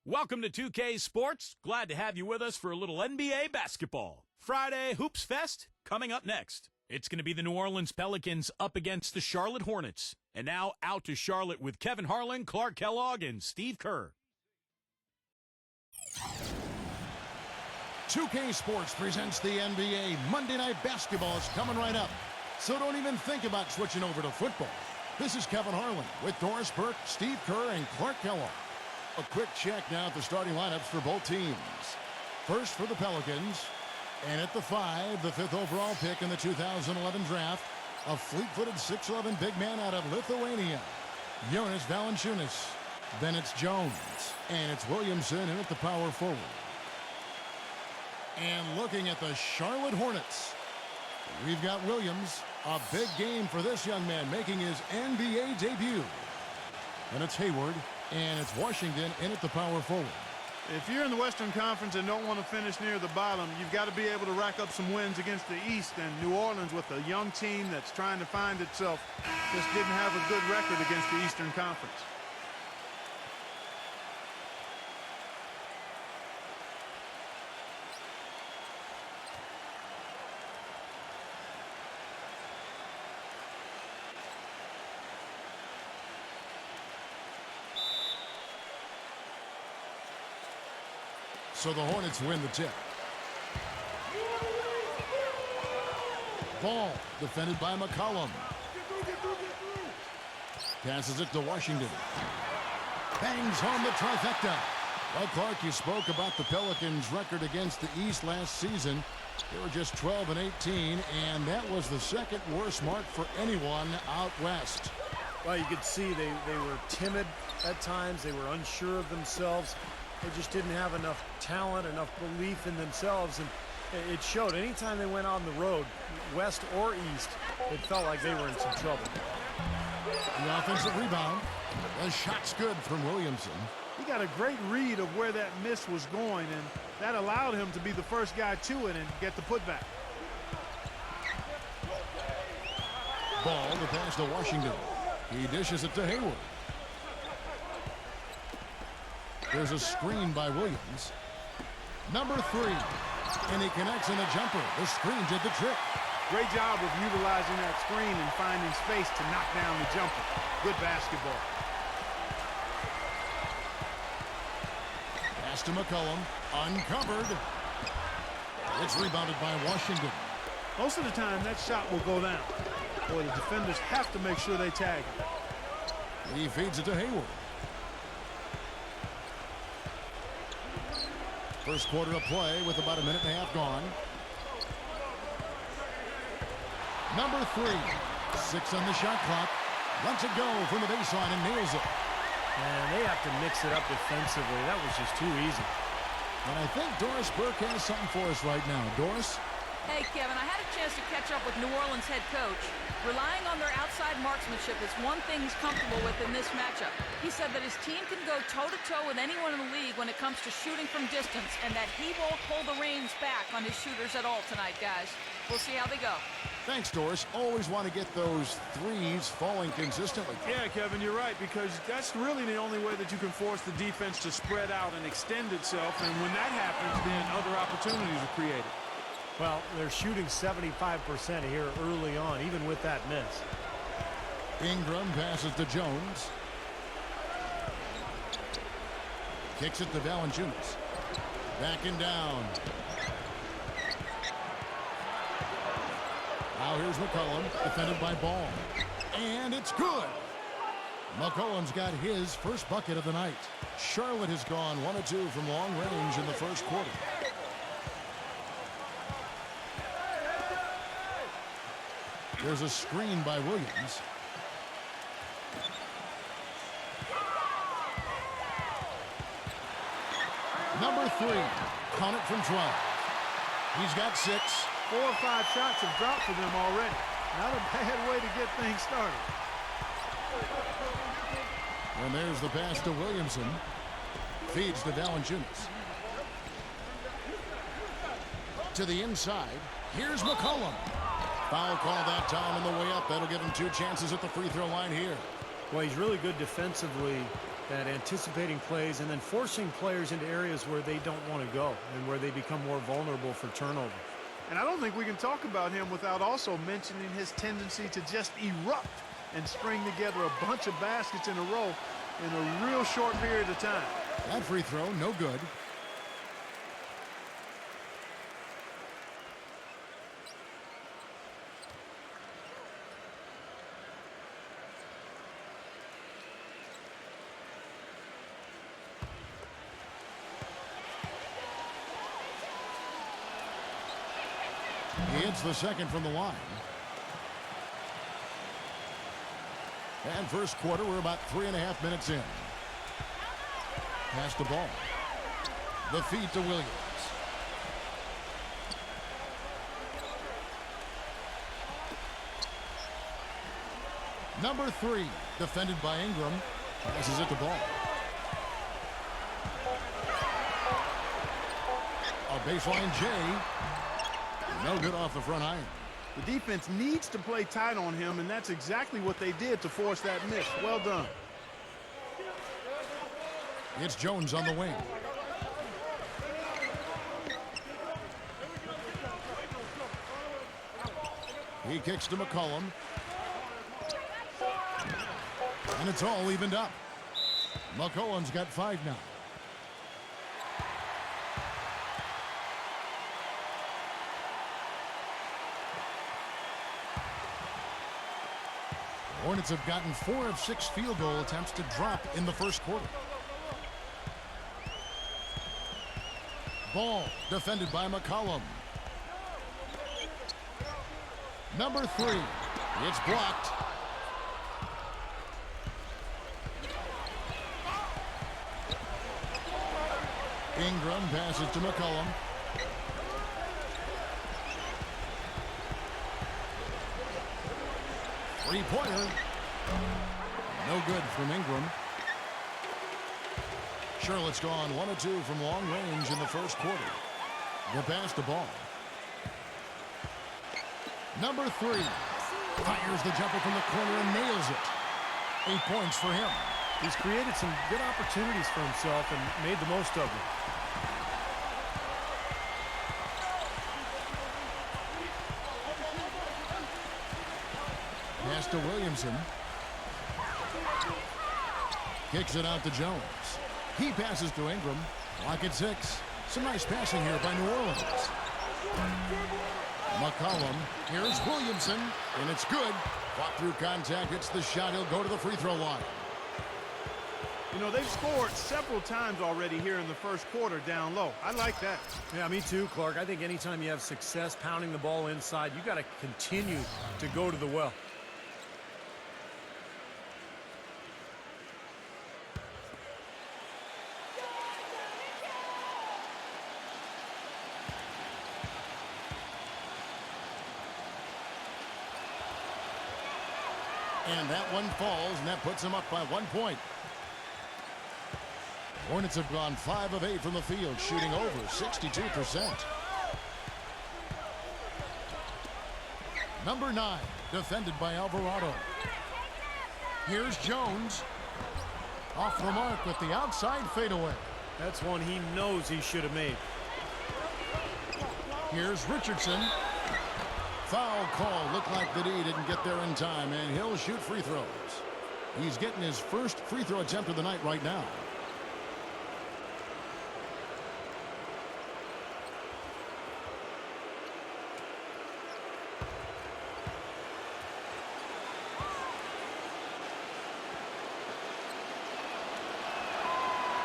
Welcome to 2K Sports. Glad to have you with us for a little NBA basketball. Friday Hoops Fest coming up next. It's going to be the New Orleans Pelicans up against the Charlotte Hornets. And now out to Charlotte with Kevin Harlan, Clark Kellogg, and Steve Kerr. 2K Sports presents the NBA. Monday Night Basketball is coming right up. So don't even think about switching over to football. This is Kevin Harlan with Doris Burke, Steve Kerr, and Clark Kellogg. A quick check now at the starting lineups for both teams. First for the Pelicans, and at the 5, the 5th overall pick in the 2011 draft, a fleet-footed 6'11" big man out of Lithuania, Jonas Valanciunas. Then it's Jones, and it's Williamson in at the power forward. And looking at the Charlotte Hornets, we've got Williams. A big game for this young man making his NBA debut. And it's Hayward. And it's Washington in at the power forward. If you're in the Western Conference and don't want to finish near the bottom, you've got to be able to rack up some wins against the East. And New Orleans, with a young team that's trying to find itself, just didn't have a good record against the Eastern Conference. So the Hornets win the tip. Ball defended by McCollum. Passes it to Washington. Bangs home the trifecta. Well, Clark, you spoke about the Pelicans' record against the East last season. They were just 12-18, and that was the second worst mark for anyone out west. Well, you could see they were timid at times. They were unsure of themselves. They just didn't have enough talent, enough belief in themselves, and it showed. Anytime they went on the road, west or east, it felt like they were in some trouble. The offensive rebound. The shot's good from Williamson. He got a great read of where that miss was going, and that allowed him to be the first guy to it and get the putback. Ball to pass to Washington. He dishes it to Hayward. There's a screen by Williams. Number 3. And he connects in a jumper. The screen did the trick. Great job of utilizing that screen and finding space to knock down the jumper. Good basketball. Pass to McCollum. Uncovered. It's rebounded by Washington. Most of the time, that shot will go down. Boy, the defenders have to make sure they tag him. He feeds it to Hayward. First quarter of play with about a minute and a half gone. Number 3. 6 on the shot clock. Lets it go from the baseline and nails it. And they have to mix it up defensively. That was just too easy. And I think Doris Burke has something for us right now. Doris? Hey, Kevin, I had a chance to catch up with New Orleans head coach. Relying on their outside marksmanship is one thing he's comfortable with in this matchup. He said that his team can go toe-to-toe with anyone in the league when it comes to shooting from distance, and that he won't pull the reins back on his shooters at all tonight, guys. We'll see how they go. Thanks, Doris. Always want to get those threes falling consistently. Yeah, Kevin, you're right, because that's really the only way that you can force the defense to spread out and extend itself, and when that happens, then other opportunities are created. Well, they're shooting 75% here early on, even with that miss. Ingram passes to Jones. Kicks it to Valanciunas. Backing down. Now here's McCollum, defended by Ball. And it's good. McCollum's got his first bucket of the night. Charlotte has gone 1 of 2 from long range in the first quarter. There's a screen by Williams. Number 3. Count it from 12. He's got 6. 4 or 5 shots have dropped for them already. Not a bad way to get things started. And there's the pass to Williamson. Feeds to Valanciunas. To the inside. Here's McCollum. Foul call that time on the way up. That'll give him 2 chances at the free throw line here. Well, he's really good defensively that anticipating plays and then forcing players into areas where they don't want to go and where they become more vulnerable for turnover. And I don't think we can talk about him without also mentioning his tendency to just erupt and string together a bunch of baskets in a row in a real short period of time. That free throw, no good. He hits the second from the line. And first quarter, we're about 3.5 minutes in. Pass the ball. The feed to Williams. Number 3, defended by Ingram. Passes it to Ball. A baseline J. No good off the front iron. The defense needs to play tight on him, and that's exactly what they did to force that miss. Well done. It's Jones on the wing. He kicks to McCollum. And it's all evened up. McCollum's got 5 now. Hornets have gotten 4 of 6 field goal attempts to drop in the first quarter. Ball defended by McCollum. Number 3. It's blocked. Ingram passes to McCollum. Three-pointer. No good from Ingram. Charlotte's gone 1 of 2 from long range in the first quarter. They pass the ball. Number 3 fires the jumper from the corner and nails it. 8 points for him. He's created some good opportunities for himself and made the most of them. Pass to Williamson. Kicks it out to Jones. He passes to Ingram. Lock at 6. Some nice passing here by New Orleans. McCollum. Here's Williamson. And it's good. Fought through contact. Hits the shot. He'll go to the free throw line. You know, they've scored several times already here in the first quarter down low. I like that. Yeah, me too, Clark. I think anytime you have success pounding the ball inside, you got to continue to go to the well. And that one falls, and that puts him up by 1 point. Hornets have gone 5 of 8 from the field, shooting over 62%. Number 9, defended by Alvarado. Here's Jones. Off the mark with the outside fadeaway. That's one he knows he should have made. Here's Richardson. Foul call. Looked like the D didn't get there in time, and he'll shoot free throws. He's getting his first free throw attempt of the night right now.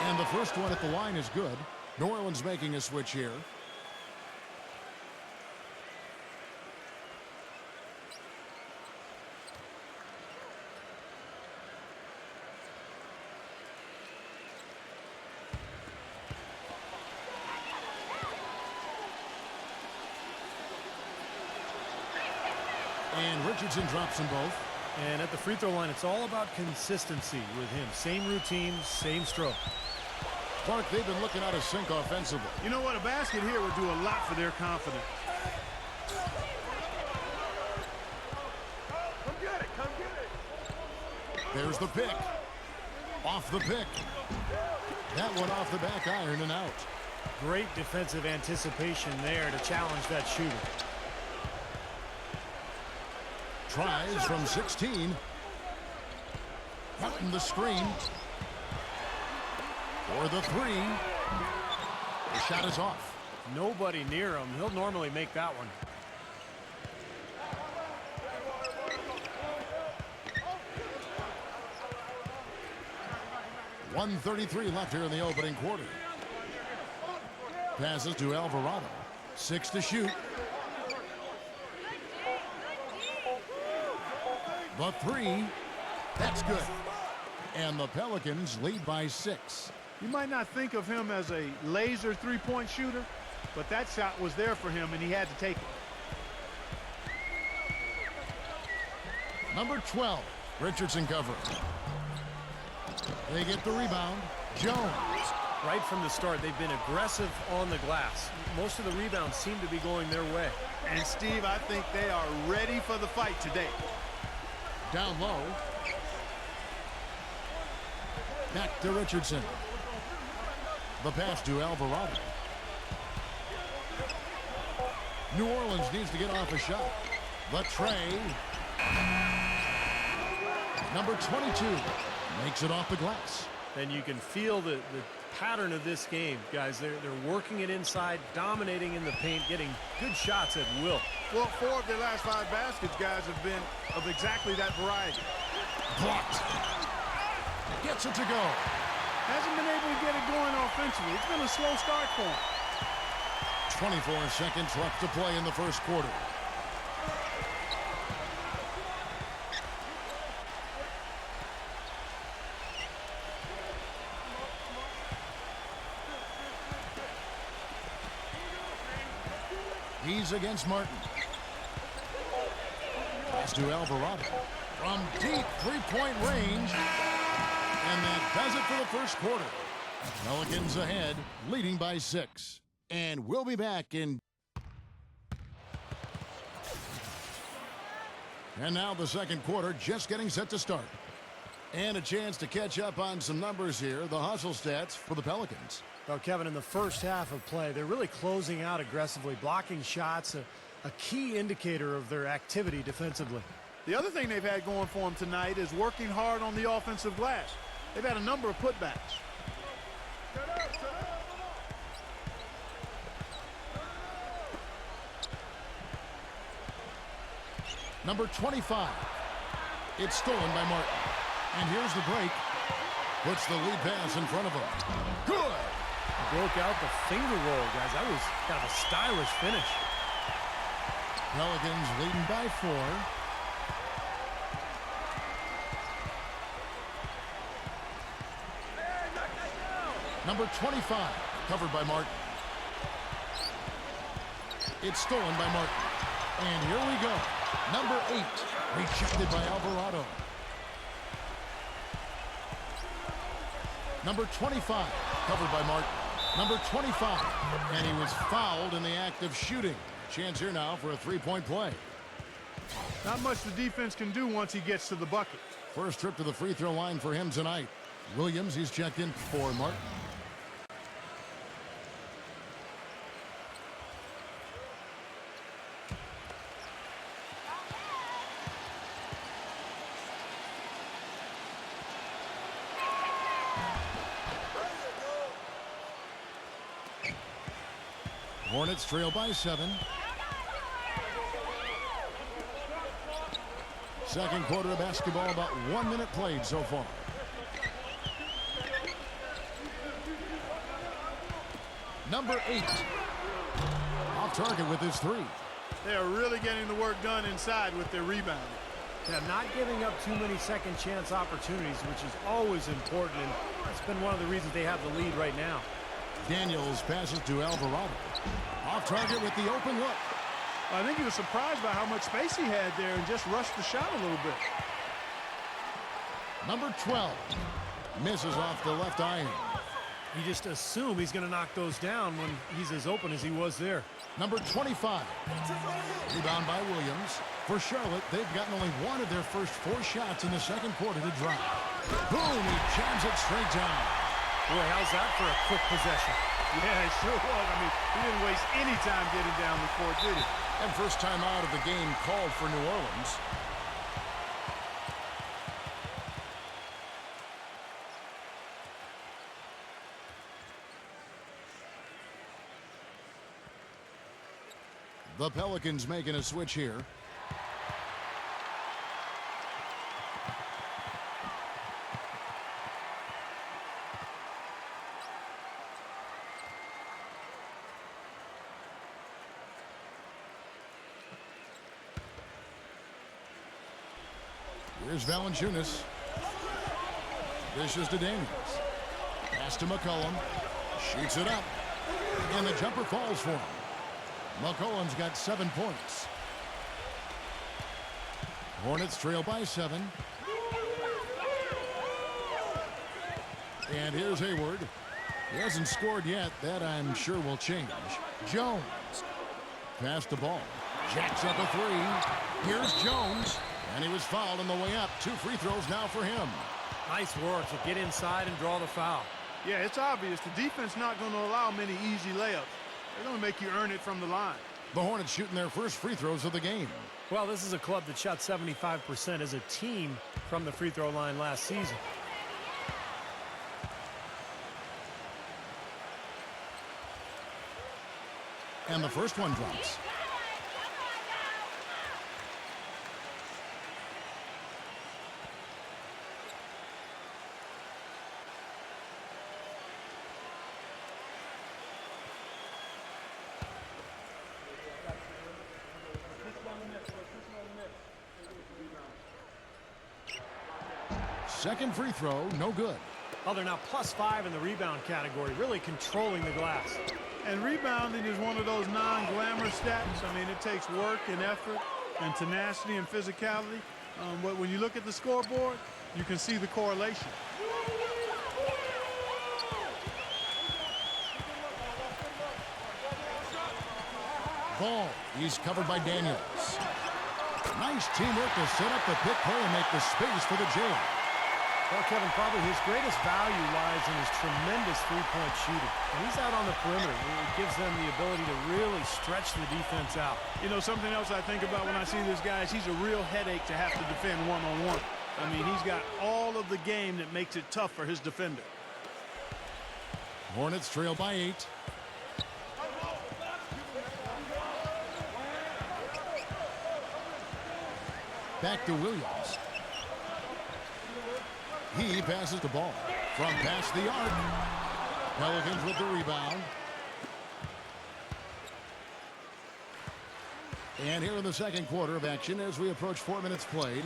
And the first one at the line is good. New Orleans making a switch here. And Richardson drops them both. And at the free throw line, it's all about consistency with him. Same routine, same stroke. Clark, they've been looking out of sync offensively. You know what? A basket here would do a lot for their confidence. Come get it. Come get it. There's the pick. Off the pick. That one off the back iron and out. Great defensive anticipation there to challenge that shooter. Tries from 16. Cutting the screen. For the three. The shot is off. Nobody near him. He'll normally make that one. .133 left here in the opening quarter. Passes to Alvarado. 6 to shoot. The three. That's good. And the Pelicans lead by 6. You might not think of him as a laser three-point shooter, but that shot was there for him, and he had to take it. Number 12, Richardson covering. They get the rebound. Jones. Right from the start, they've been aggressive on the glass. Most of the rebounds seem to be going their way. And, Steve, I think they are ready for the fight today. Down low. Back to Richardson. The pass to Alvarado. New Orleans needs to get off a shot. The tray. Number 22 makes it off the glass. And you can feel the pattern of this game, guys. They're working it inside, dominating in the paint, getting good shots at will. Well, 4 of their last 5 baskets, guys, have been of exactly that variety. Blocked. Gets it to go. Hasn't been able to get it going offensively. It's been a slow start for him. 24 seconds left to play in the first quarter. He's against Martin. Pass to Alvarado. From deep three-point range. And that does it for the first quarter. Pelicans ahead, leading by 6. And we'll be back in... And now the second quarter just getting set to start. And a chance to catch up on some numbers here. The hustle stats for the Pelicans. Well, Kevin, in the first half of play, they're really closing out aggressively, blocking shots, a key indicator of their activity defensively. The other thing they've had going for them tonight is working hard on the offensive glass. They've had a number of putbacks. Number 25. It's stolen by Martin. And here's the break. Puts the lead pass in front of him. Good. Broke out the finger roll, guys. That was kind of a stylish finish. Pelicans leading by 4. Number 25, covered by Martin. It's stolen by Martin. And here we go. Number 8, rejected by Alvarado. Number 25, covered by Martin. Number 25, and he was fouled in the act of shooting. Chance here now for a three-point play. Not much the defense can do once he gets to the bucket. First trip to the free throw line for him tonight. Williams, he's checked in for Martin. Hornets trail by 7. Second quarter of basketball, about 1 minute played so far. Number 8. Off target with his 3. They are really getting the work done inside with their rebounding. Yeah, not giving up too many second chance opportunities, which is always important, and that's been one of the reasons they have the lead right now. Daniels passes to Alvarado. Off target with the open look. I think he was surprised by how much space he had there and just rushed the shot a little bit. Number 12 misses off the left iron. You just assume he's going to knock those down when he's as open as he was there. Number 25. Rebound by Williams. For Charlotte, they've gotten only one of their first 4 shots in the second quarter to drop. Boom, he jams it straight down. Boy, how's that for a quick possession? Yeah, it sure was. I mean, he didn't waste any time getting down the court, did he? And first time out of the game called for New Orleans. The Pelicans making a switch here. Here's Valanciunas. Dishes to Daniels. Pass to McCollum. Shoots it up. And the jumper falls for him. McCollum's got 7 points. Hornets trail by 7. And here's Hayward. He hasn't scored yet. That, I'm sure, will change. Jones. Pass the ball. Jacks up a 3. Here's Jones. And he was fouled on the way up. 2 free throws now for him. Nice work to get inside and draw the foul. Yeah, it's obvious. The defense not going to allow many easy layups. They're going to make you earn it from the line. The Hornets shooting their first free throws of the game. Well, this is a club that shot 75% as a team from the free throw line last season. And the first one drops. Second free throw, no good. Oh, they're now +5 in the rebound category, really controlling the glass. And rebounding is one of those non-glamour stats. I mean, it takes work and effort and tenacity and physicality. But when you look at the scoreboard, you can see the correlation. Ball, he's covered by Daniels. Nice teamwork to set up the pick play and make the space for the Jailer. Well, Kevin, probably his greatest value lies in his tremendous three-point shooting. When he's out on the perimeter, it gives them the ability to really stretch the defense out. You know, something else I think about when I see this guy is he's a real headache to have to defend one-on-one. I mean, he's got all of the game that makes it tough for his defender. Hornets trail by 8. Back to Williams. He passes the ball from past the arc. Pelicans with the rebound. And here in the second quarter of action as we approach 4 minutes played.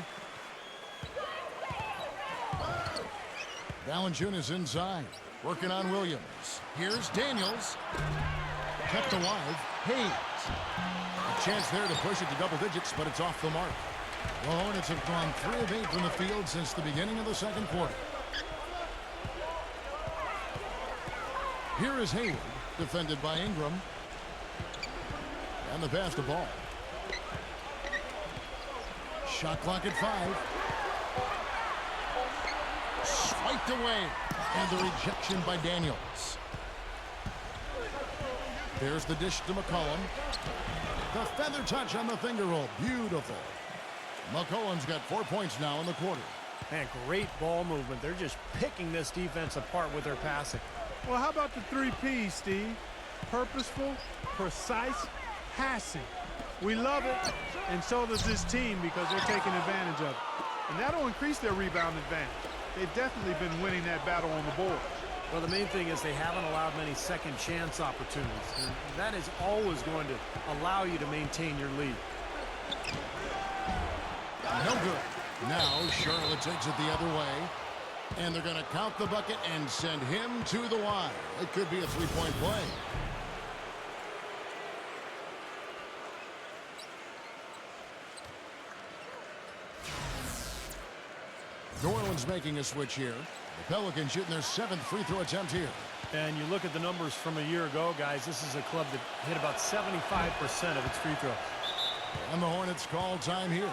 Valanciunas inside, working on Williams. Here's Daniels. Kept alive. Hayes. A chance there to push it to double digits, but it's off the mark. The Hornets have gone 3 of 8 from the field since the beginning of the second quarter. Here is Hayward, defended by Ingram. And the pass to ball. Shot clock at 5. Swiped away. And the rejection by Daniels. There's the dish to McCollum. The feather touch on the finger roll. Beautiful. McCollum's got 4 points now in the quarter. Man, great ball movement. They're just picking this defense apart with their passing. Well, how about the 3 P's, Steve? Purposeful, precise, passing. We love it, and so does this team because they're taking advantage of it. And that'll increase their rebound advantage. They've definitely been winning that battle on the board. Well, the main thing is they haven't allowed many second chance opportunities. And that is always going to allow you to maintain your lead. No good. Now Charlotte takes it the other way. And they're going to count the bucket and send him to the line. It could be a 3-point play. New Orleans making a switch here. The Pelicans shooting their 7th free throw attempt here. And you look at the numbers from a year ago, guys, this is a club that hit about 75% of its free throws. And the Hornets call time here.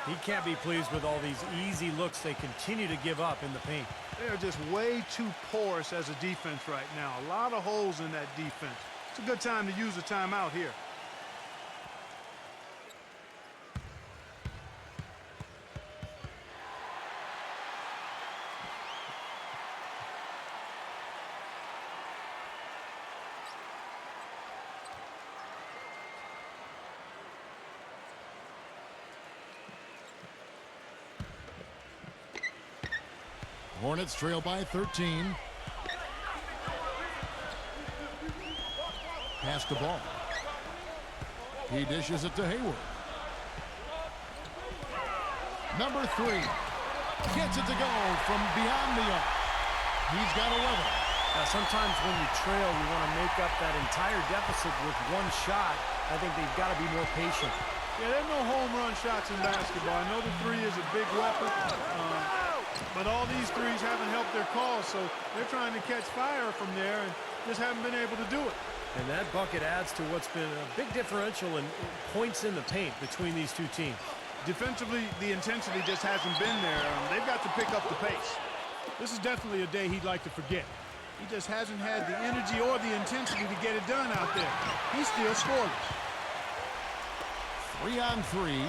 He can't be pleased with all these easy looks they continue to give up in the paint. They are just way too porous as a defense right now. A lot of holes in that defense. It's a good time to use a timeout here. Hornets trail by 13. Pass the ball. He dishes it to Hayward. Number 3 gets it to go from beyond the arc. He's got 11. Now, sometimes when you trail, you want to make up that entire deficit with one shot. I think they've got to be more patient. Yeah, there are no home run shots in basketball. I know the 3 is a big weapon, but all these threes haven't helped their cause, so they're trying to catch fire from there and just haven't been able to do it. And that bucket adds to what's been a big differential in points in the paint between these two teams. Defensively, the intensity just hasn't been there. They've got to pick up the pace. This is definitely a day he'd like to forget. He just hasn't had the energy or the intensity to get it done out there. He's still scoreless. 3 on 3.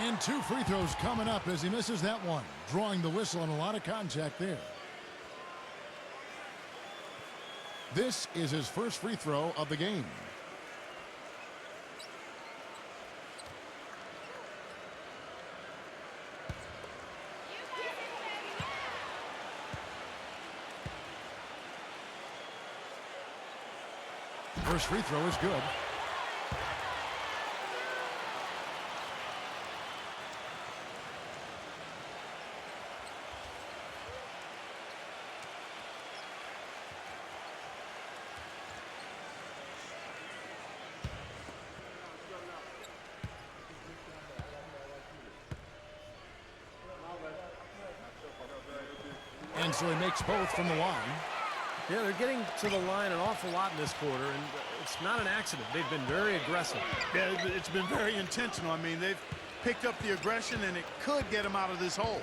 And 2 free throws coming up as he misses that one. Drawing the whistle and a lot of contact there. This is his first free throw of the game. First free throw is good. And so he makes both from the line. Yeah, they're getting to the line an awful lot in this quarter, and it's not an accident. They've been very aggressive. Yeah, it's been very intentional. I mean, they've picked up the aggression, and it could get them out of this hole.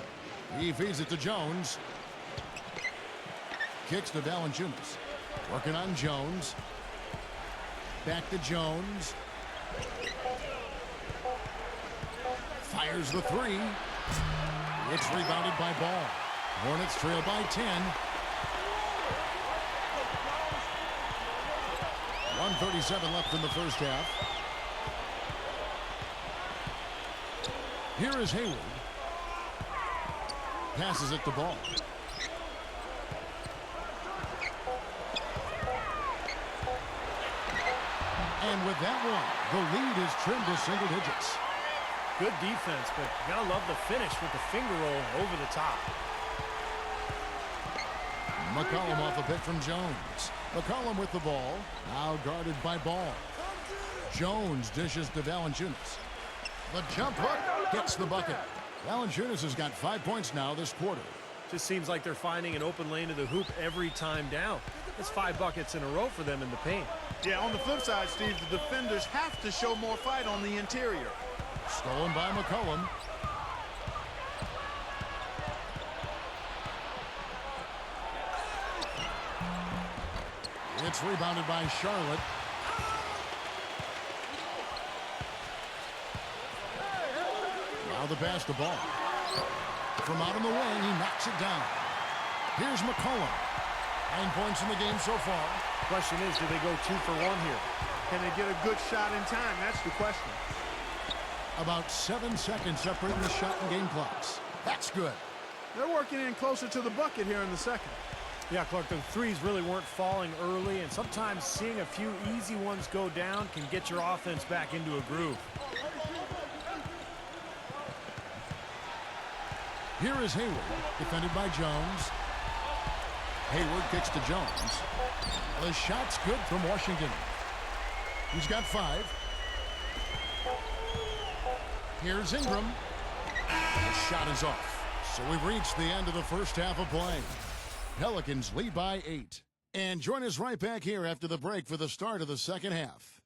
He feeds it to Jones. Kicks to Valanciunas. Working on Jones. Back to Jones. Fires the 3. It's rebounded by Ball. Hornets trail by 10. 1:37 left in the first half. Here is Hayward. Passes it to Ball. And with that one, the lead is trimmed to single digits. Good defense, but you gotta love the finish with the finger roll over the top. McCollum off a pick from Jones. McCollum with the ball. Now guarded by Ball. Jones dishes to Valanciunas. The jump hook gets the bucket. Valanciunas has got 5 points now this quarter. Just seems like they're finding an open lane to the hoop every time down. It's 5 buckets in a row for them in the paint. Yeah, on the flip side, Steve, the defenders have to show more fight on the interior. Stolen by McCollum. It's rebounded by Charlotte. Now the pass to Ball. From out on the wing, he knocks it down. Here's McCollum. 9 points in the game so far. Question is, do they go 2 for 1 here? Can they get a good shot in time? That's the question. About 7 seconds separating the shot and game clocks. That's good. They're working in closer to the bucket here in the second. Yeah, Clark, the threes really weren't falling early, and sometimes seeing a few easy ones go down can get your offense back into a groove. Here is Hayward, defended by Jones. Hayward kicks to Jones. The shot's good from Washington. He's got 5. Here's Ingram. The shot is off. So we've reached the end of the first half of play. Pelicans lead by 8. And join us right back here after the break for the start of the second half.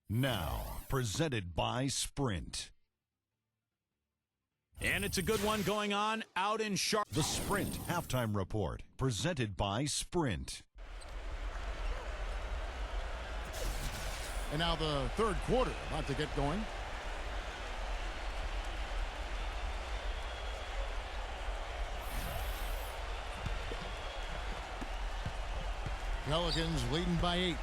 Now, presented by Sprint. And it's a good one going on out in Charlotte. The Sprint Halftime Report, presented by Sprint. And now the third quarter about to get going. Pelicans leading by 8.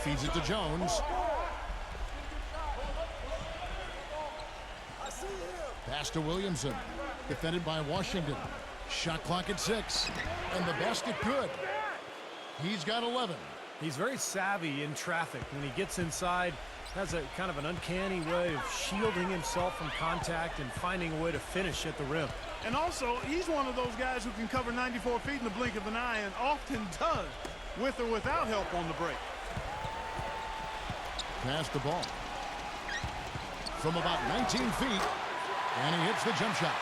Feeds it to Jones. Pass to Williamson. Defended by Washington. Shot clock at 6. And the basket good. He's got 11. He's very savvy in traffic. When he gets inside, has a kind of an uncanny way of shielding himself from contact and finding a way to finish at the rim. And also, he's one of those guys who can cover 94 feet in the blink of an eye and often does, with or without help on the break. Pass the ball. From about 19 feet. And he hits the jump shot.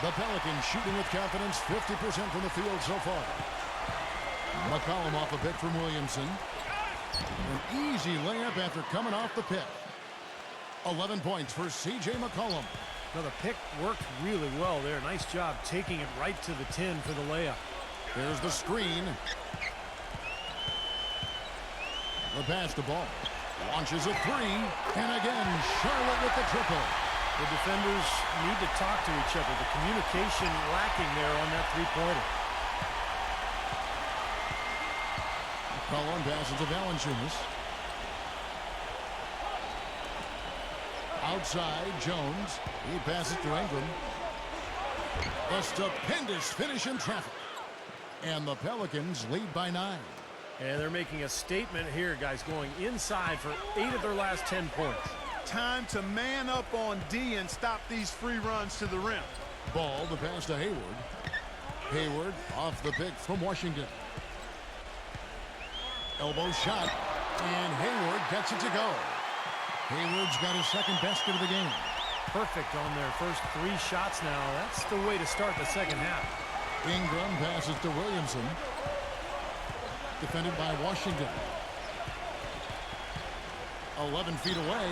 The Pelicans shooting with confidence, 50% from the field so far. McCollum off a pick from Williamson. An easy layup after coming off the pick. 11 points for C.J. McCollum. Now the pick worked really well there. Nice job taking it right to the 10 for the layup. There's the screen. The pass to ball. Launches a 3. And again, Charlotte with the triple. The defenders need to talk to each other. The communication lacking there on that three-pointer. McCollum passes to Valanciunas. Outside, Jones. He passes to Ingram. A stupendous finish in traffic. And the Pelicans lead by 9. And they're making a statement here, guys, going inside for 8 of their last 10 points. Time to man up on D and stop these free runs to the rim. Ball, the pass to Hayward. Hayward off the pick from Washington. Elbow shot. And Hayward gets it to go. Hayward's got his second basket of the game. Perfect on their first 3 shots now. That's the way to start the second half. Ingram passes to Williamson. Defended by Washington. 11 feet away.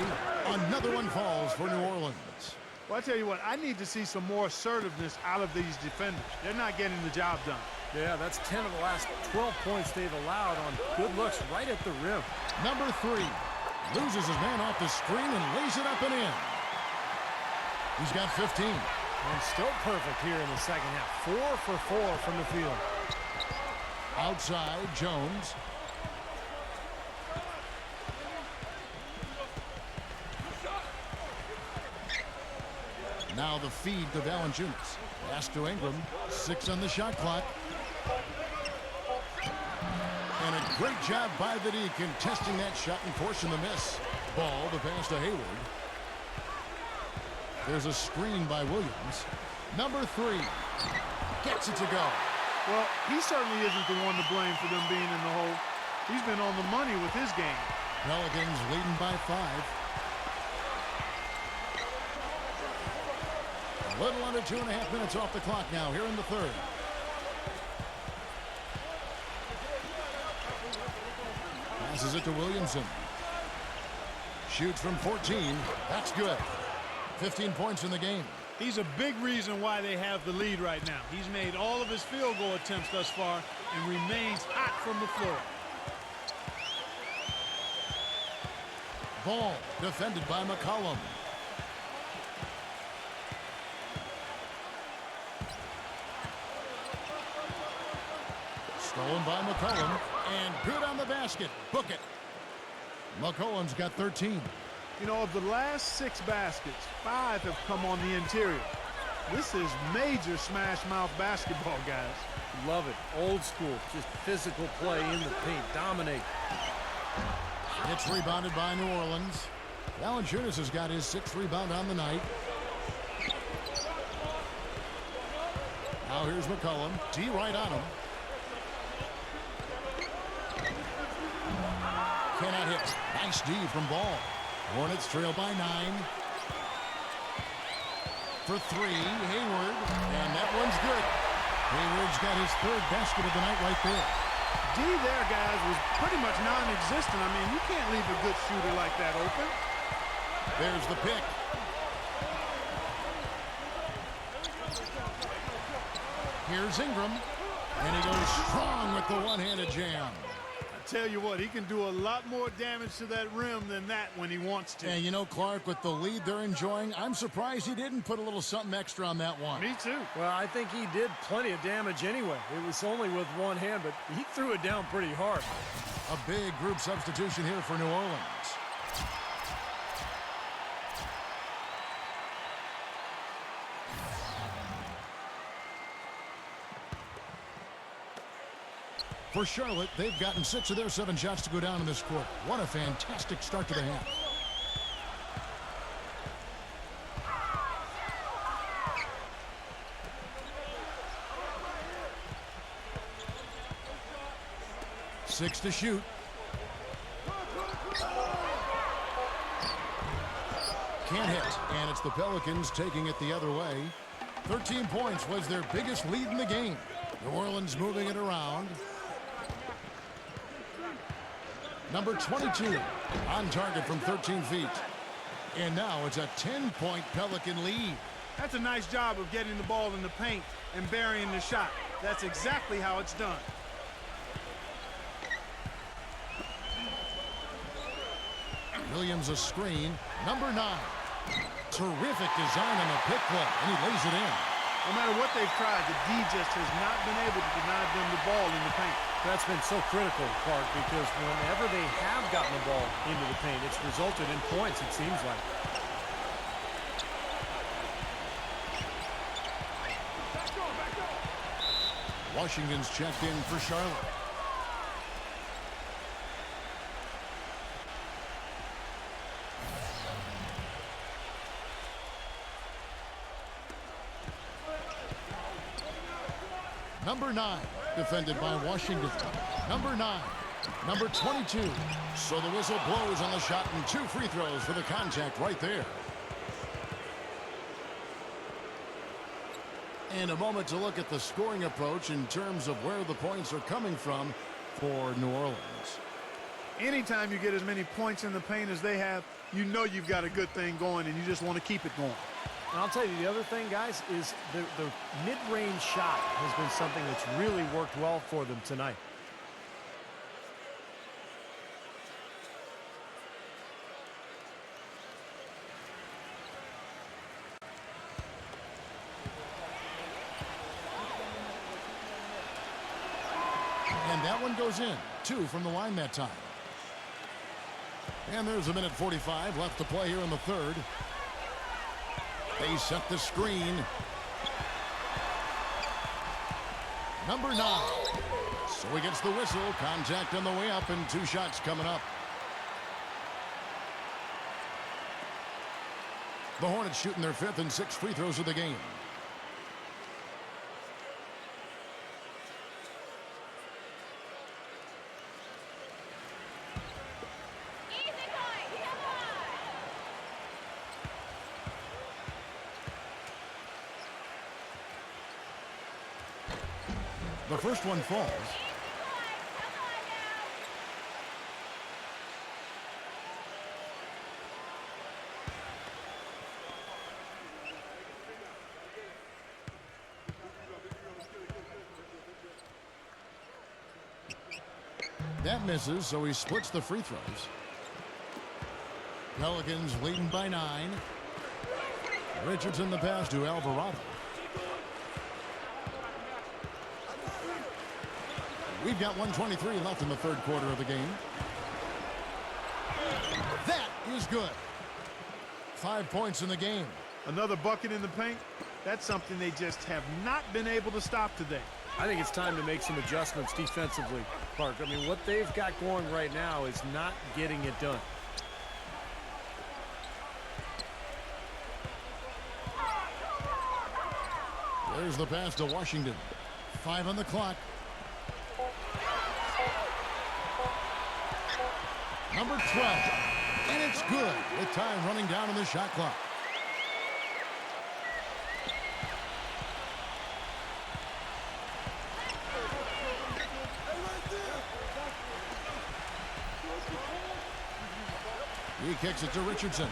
Another one falls for New Orleans. Well, I tell you what, I need to see some more assertiveness out of these defenders. They're not getting the job done. Yeah, that's 10 of the last 12 points they've allowed on good looks right at the rim. Number 3 loses his man off the screen and lays it up and in. He's got 15. And still perfect here in the second half. 4 for 4 from the field. Outside, Jones. Now the feed to Valanciunas. Pass to Ingram. 6 on the shot clock. And a great job by the D contesting that shot and forcing the miss. Ball, the pass to Hayward. There's a screen by Williams. Number 3 gets it to go. Well, he certainly isn't the one to blame for them being in the hole. He's been on the money with his game. Pelicans leading by 5. A little under 2.5 minutes off the clock now here in the third. Passes it to Williamson. Shoots from 14. That's good. 15 points in the game. He's a big reason why they have the lead right now. He's made all of his field goal attempts thus far and remains hot from the floor. Ball defended by McCollum. Stolen by McCollum. And good on the basket. Book it. McCollum's got 13. You know, of the last 6 baskets, 5 have come on the interior. This is major smash-mouth basketball, guys. Love it. Old school. Just physical play in the paint. Dominate. It's rebounded by New Orleans. Valanciunas has got his 6th rebound on the night. Now here's McCollum. D right on him. Cannot hit. Nice D from Ball. Hornets trail by 9. For 3, Hayward. And that one's good. Hayward's got his 3rd basket of the night right there. D there, guys, was pretty much non-existent. I mean, you can't leave a good shooter like that open. There's the pick. Here's Ingram. And he goes strong with the one-handed jam. Tell you what, he can do a lot more damage to that rim than that when he wants to. And you know, Clark, with the lead they're enjoying, I'm surprised he didn't put a little something extra on that one. Me too. Well, I think he did plenty of damage anyway. It was only with one hand, but he threw it down pretty hard. A big group substitution here for New Orleans. For Charlotte, they've gotten 6 of their 7 shots to go down in this quarter. What a fantastic start to the half. Six to shoot. Can't hit, and it's the Pelicans taking it the other way. 13 points was their biggest lead in the game. New Orleans moving it around. Number 22 on target from 13 feet. And now it's a 10-point Pelican lead. That's a nice job of getting the ball in the paint and burying the shot. That's exactly how it's done. Williams a screen. Number 9. Terrific design on the pick play, and he lays it in. No matter what they've tried, the D just has not been able to deny them the ball in the paint. That's been so critical, Clark, because whenever they have gotten the ball into the paint, it's resulted in points, it seems like. Washington's checked in for Charlotte. Number 9, defended by Washington. Number 9, number 22. So the whistle blows on the shot and 2 free throws for the contact right there. And a moment to look at the scoring approach in terms of where the points are coming from for New Orleans. Anytime you get as many points in the paint as they have, you know you've got a good thing going and you just want to keep it going. And I'll tell you, the other thing, guys, is the mid-range shot has been something that's really worked well for them tonight. And that one goes in. 2 from the line that time. And there's a minute 45 left to play here in the third. They set the screen. Number 9. So he gets the whistle. Contact on the way up and 2 shots coming up. The Hornets shooting their 5th and 6th free throws of the game. The first one falls. That misses, so he splits the free throws. Pelicans leading by 9. Richardson the pass to Alvarado. We've got 1:23 left in the third quarter of the game. That is good. 5 points in the game. Another bucket in the paint. That's something they just have not been able to stop today. I think it's time to make some adjustments defensively, Clark. I mean, what they've got going right now is not getting it done. There's the pass to Washington. 5 on the clock. Number 12. And it's good with time running down on the shot clock. He kicks it to Richardson.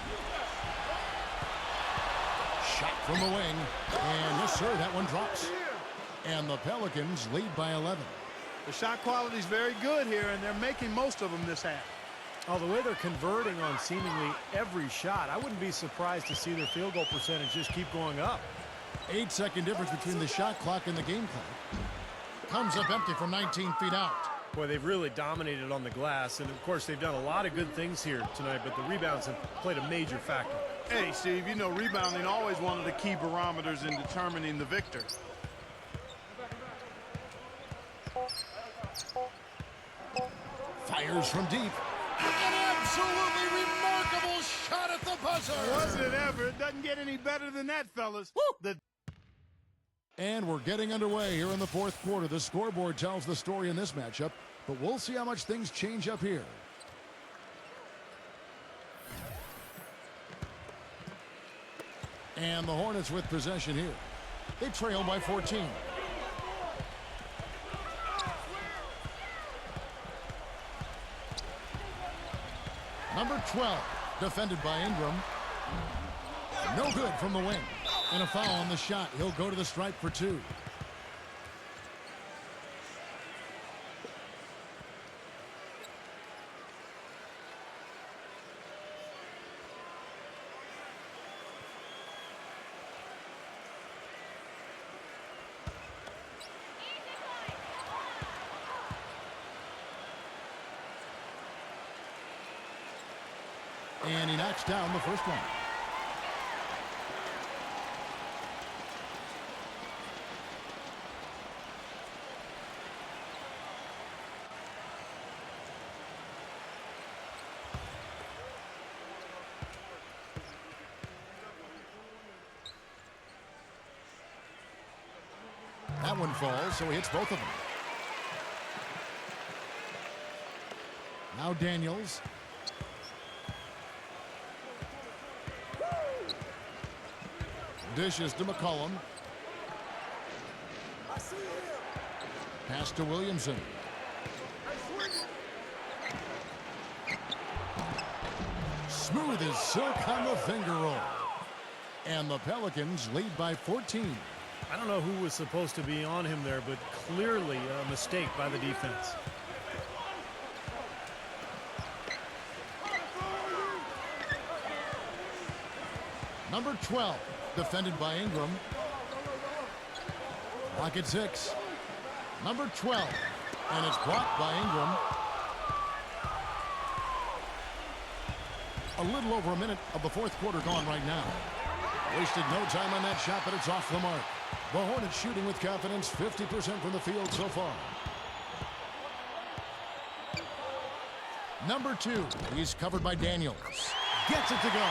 Shot from the wing. And yes, sir, that one drops. And the Pelicans lead by 11. The shot quality is very good here, and they're making most of them this half. Oh, the way they're converting on seemingly every shot, I wouldn't be surprised to see their field goal percentage just keep going up. 8-second difference between the shot clock and the game clock. Comes up empty from 19 feet out. Boy, they've really dominated on the glass, and of course they've done a lot of good things here tonight, but the rebounds have played a major factor. Hey, Steve, you know rebounding always one of the key barometers in determining the victor. Fires from deep. An absolutely remarkable shot at the buzzer. Was it ever? It doesn't get any better than that, fellas. And we're getting underway here in the fourth quarter. The scoreboard tells the story in this matchup, but we'll see how much things change up here. And the Hornets with possession here. They trail by 14. Number 12, defended by Ingram. No good from the wing. And a foul on the shot. He'll go to the stripe for 2. And he knocks down the first one. That one falls, so he hits both of them. Now Daniels. Dishes to McCollum. Pass to Williamson. Smooth as silk on the finger roll. And the Pelicans lead by 14. I don't know who was supposed to be on him there, but clearly a mistake by the defense. Number 12, defended by Ingram. Clock at 6. Number 12, and it's blocked by Ingram. A little over a minute of the fourth quarter gone right now. Wasted no time on that shot, but it's off the mark. The Hornets shooting with confidence, 50% from the field so far. Number 2, he's covered by Daniels. Gets it to go.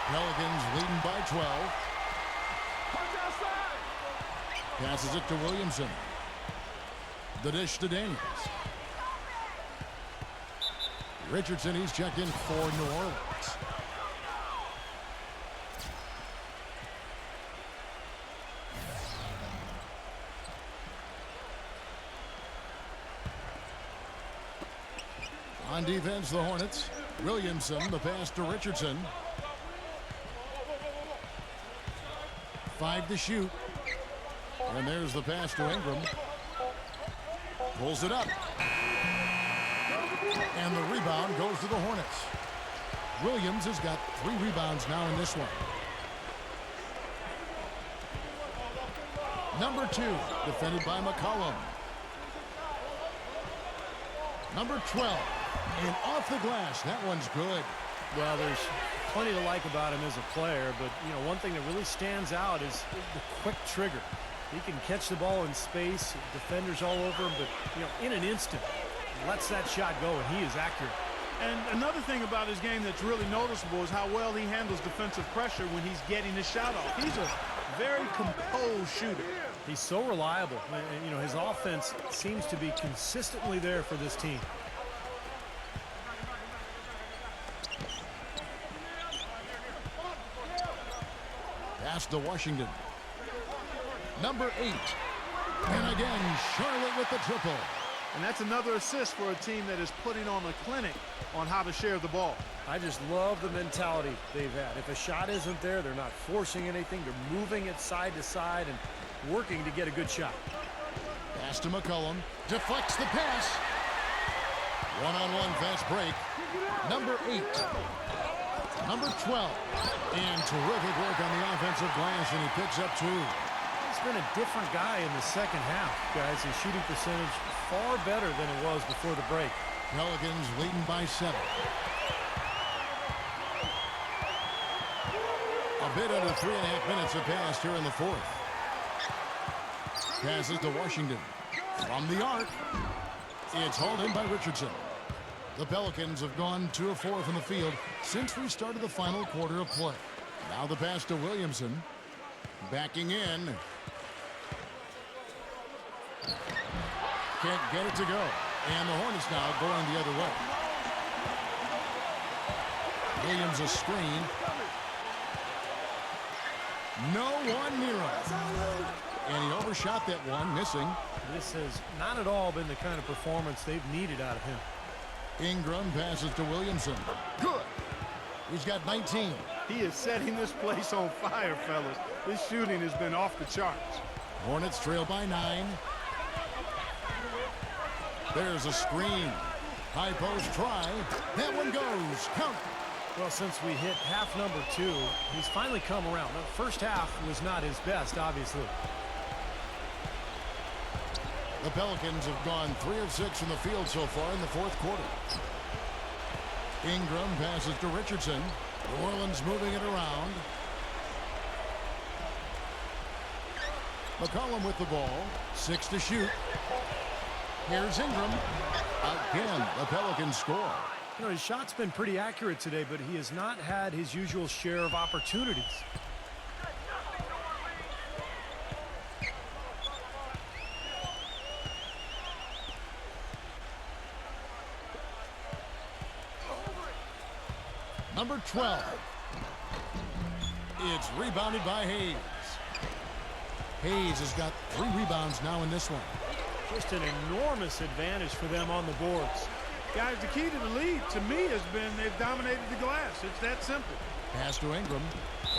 Pelicans leading by 12. Passes it to Williamson. The dish to Daniels. Richardson, he's checked in for New Orleans. On defense, the Hornets. Williamson, the pass to Richardson. 5 to shoot. And there's the pass to Ingram. Pulls it up. And the rebound goes to the Hornets. Williams has got 3 rebounds now in this one. Number 2, defended by McCollum. Number 12, and off the glass. That one's good. Well, there's plenty to like about him as a player, but, you know, one thing that really stands out is the quick trigger. He can catch the ball in space, defenders all over him, but, you know, in an instant, lets that shot go, and he is accurate. And another thing about his game that's really noticeable is how well he handles defensive pressure when he's getting his shot off. He's a very composed shooter. He's so reliable. And, you know, his offense seems to be consistently there for this team. Pass to Washington. Number 8. And again, Charlotte with the triple. And that's another assist for a team that is putting on a clinic on how to share the ball. I just love the mentality they've had. If a shot isn't there, they're not forcing anything. They're moving it side to side and working to get a good shot. Pass to McCollum. Deflects the pass. One-on-one fast break. Number 8. Number 12. And terrific work on the offensive glass, and he picks up 2. He's been a different guy in the second half, guys. His shooting percentage far better than it was before the break. Pelicans leading by 7. A bit under 3.5 minutes have passed here in the 4th. Passes to Washington. From the arc. It's hauled in by Richardson. The Pelicans have gone 2 of 4 from the field since we started the final quarter of play. Now the pass to Williamson. Backing in. Can't get it to go. And the Hornets now going the other way. Williams a screen. No one near him. And he overshot that one, missing. This has not at all been the kind of performance they've needed out of him. Ingram passes to Williamson. Good. He's got 19. He is setting this place on fire, fellas. This shooting has been off the charts. Hornets trail by 9. There's a screen. High post try. That one goes. Count. Well, since we hit half number 2, he's finally come around. The first half was not his best, obviously. The Pelicans have gone 3 of 6 from the field so far in the 4th quarter. Ingram passes to Richardson. New Orleans moving it around. McCollum with the ball. 6 to shoot. Here's Ingram. Again, the Pelicans score. You know, his shot's been pretty accurate today, but he has not had his usual share of opportunities. Number 12. It's rebounded by Hayes. Hayes has got 3 rebounds now in this one. Just an enormous advantage for them on the boards. Guys, the key to the lead, to me, has been they've dominated the glass. It's that simple. Pass to Ingram.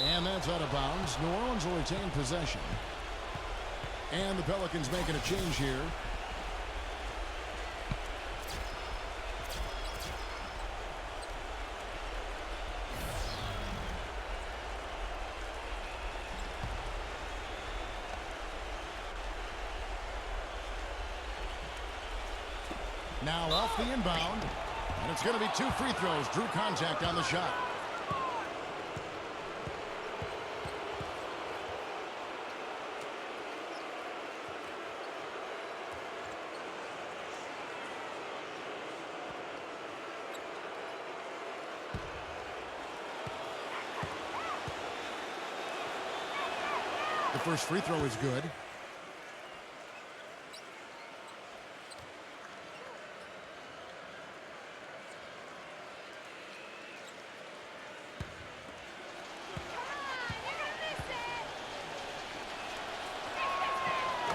And that's out of bounds. New Orleans will retain possession. And the Pelicans making a change here. Now off the inbound. And it's going to be 2 free throws. Drew contact on the shot. The first free throw is good.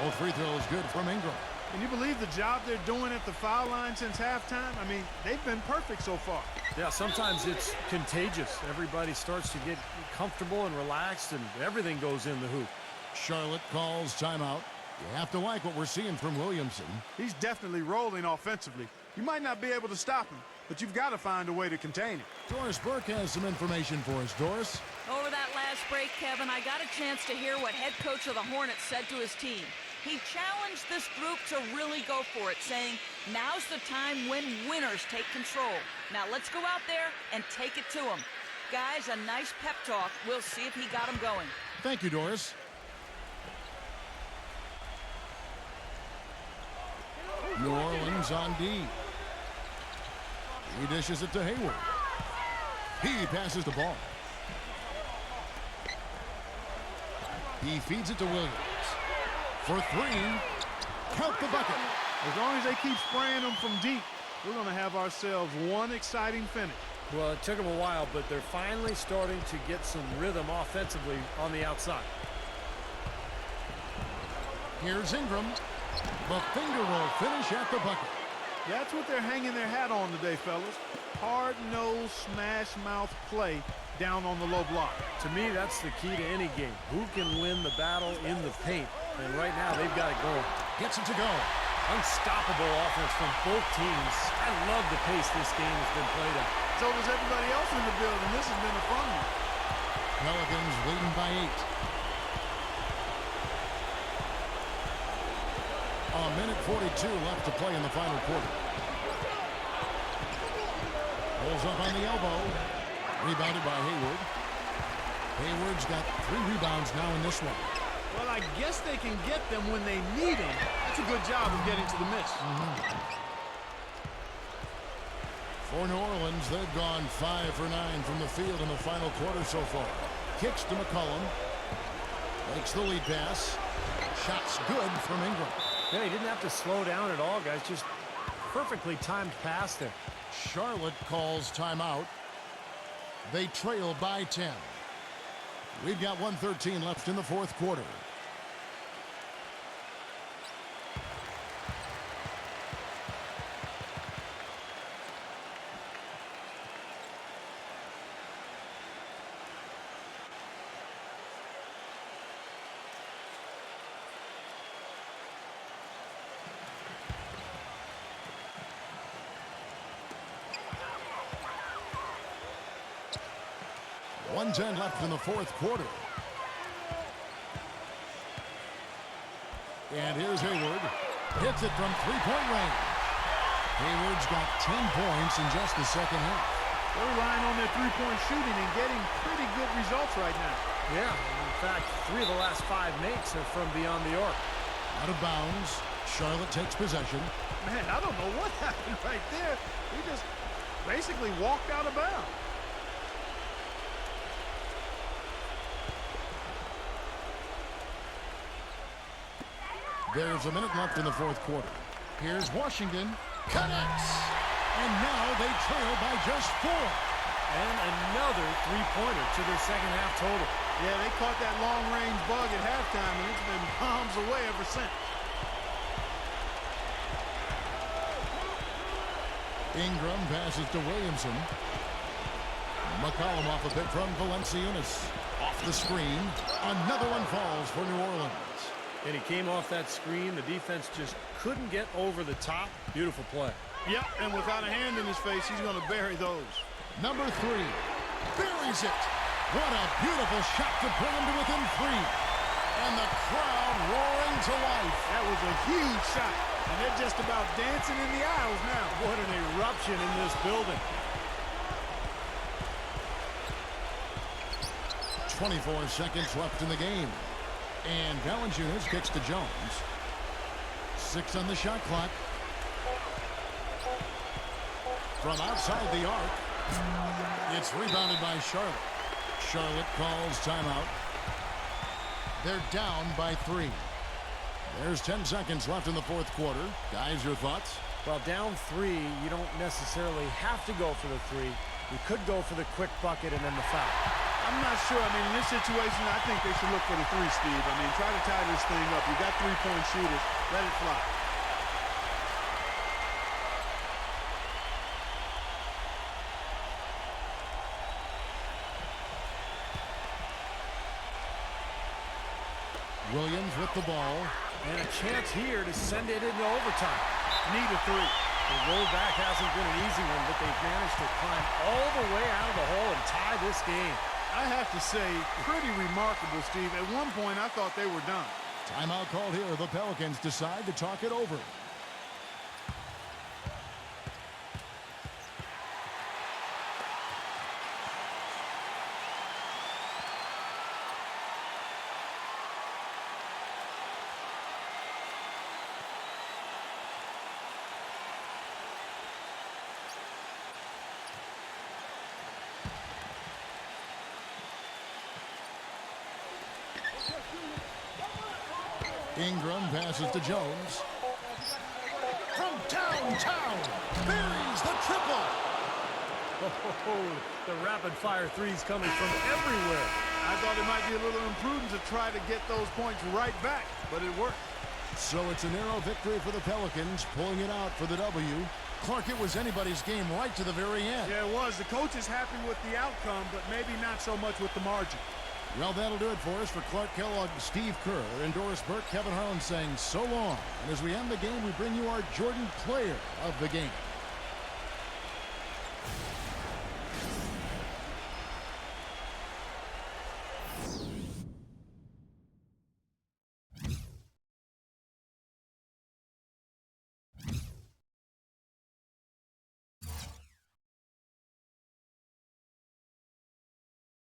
All free throws good from Ingram. Can you believe the job they're doing at the foul line since halftime? I mean, they've been perfect so far. Yeah, sometimes it's contagious. Everybody starts to get comfortable and relaxed, and everything goes in the hoop. Charlotte calls timeout. You have to like what we're seeing from Williamson. He's definitely rolling offensively. You might not be able to stop him, but you've got to find a way to contain him. Doris Burke has some information for us. Doris? Over that last break, Kevin, I got a chance to hear what head coach of the Hornets said to his team. He challenged this group to really go for it, saying, now's the time when winners take control. Now let's go out there and take it to them. Guys, a nice pep talk. We'll see if he got him going. Thank you, Doris. New Orleans on D. He dishes it to Hayward. He passes the ball. He feeds it to Williams. For three. Count the bucket. As long as they keep spraying them from deep, we're going to have ourselves one exciting finish. Well, it took them a while, but they're finally starting to get some rhythm offensively on the outside. Here's Ingram. The finger roll finish at the bucket. That's what they're hanging their hat on today, fellas. Hard-nosed, smash-mouth play down on the low block. To me, that's the key to any game. Who can win the battle in the paint? And right now, they've got it going. Gets it to go. Unstoppable offense from both teams. I love the pace this game has been played at. So does everybody else in the building. This has been a fun one. Pelicans leading by 8. A minute 42 left to play in the final quarter. Pulls up on the elbow. Rebounded by Hayward. Hayward's got 3 rebounds now in this one. Well, I guess they can get them when they need them. That's a good job of getting to the miss. For New Orleans, they've gone 5 for 9 from the field in the final quarter so far. Kicks to McCollum. Makes the lead pass. Shot's good from Ingram. Yeah, he didn't have to slow down at all, guys. Just perfectly timed pass there. Charlotte calls timeout. They trail by 10. We've got 1:13 left in the fourth quarter. .110 left in the fourth quarter. And here's Hayward. Hits it from three-point range. Hayward's got 10 points in just the second half. They're relying on their three-point shooting and getting pretty good results right now. Yeah, in fact, 3 of the last 5 makes are from beyond the arc. Out of bounds. Charlotte takes possession. Man, I don't know what happened right there. He just basically walked out of bounds. There's a minute left in the fourth quarter. Here's Washington. Connects. And now they trail by just 4. And another 3-pointer to their second half total. Yeah, they caught that long-range bug at halftime, and it's been bombs away ever since. Ingram passes to Williamson. McCollum off a bit from Valanciunas. Off the screen. Another one falls for New Orleans. And he came off that screen. The defense just couldn't get over the top. Beautiful play. Yep, and without a hand in his face, he's going to bury those. Number 3. Buries it. What a beautiful shot to bring him to within 3. And the crowd roaring to life. That was a huge shot. And they're just about dancing in the aisles now. What an eruption in this building. 24 seconds left in the game. And Valanciunas kicks to Jones. 6 on the shot clock. From outside the arc. It's rebounded by Charlotte. Charlotte calls timeout. They're down by 3. There's 10 seconds left in the fourth quarter. Guys, your thoughts? Well, down 3, you don't necessarily have to go for the 3. You could go for the quick bucket and then the foul. I'm not sure. I mean, in this situation, I think they should look for the 3, Steve. I mean, try to tie this thing up. You got 3-point shooters. Let it fly. Williams with the ball. And a chance here to send it into overtime. Need a 3. The rollback hasn't been an easy one, but they've managed to climb all the way out of the hole and tie this game. I have to say, pretty remarkable, Steve. At one point, I thought they were done. Timeout called here. The Pelicans decide to talk it over. Ingram passes to Jones. From downtown, buries the triple. Oh, the rapid-fire threes coming from everywhere. I thought it might be a little imprudent to try to get those points right back, but it worked. So it's a narrow victory for the Pelicans, pulling it out for the W. Clark, it was anybody's game right to the very end. Yeah, it was. The coach is happy with the outcome, but maybe not so much with the margin. Well, that'll do it for us. For Clark Kellogg, Steve Kerr, and Doris Burke, Kevin Harlan saying so long. And as we end the game, we bring you our Jordan Player of the Game.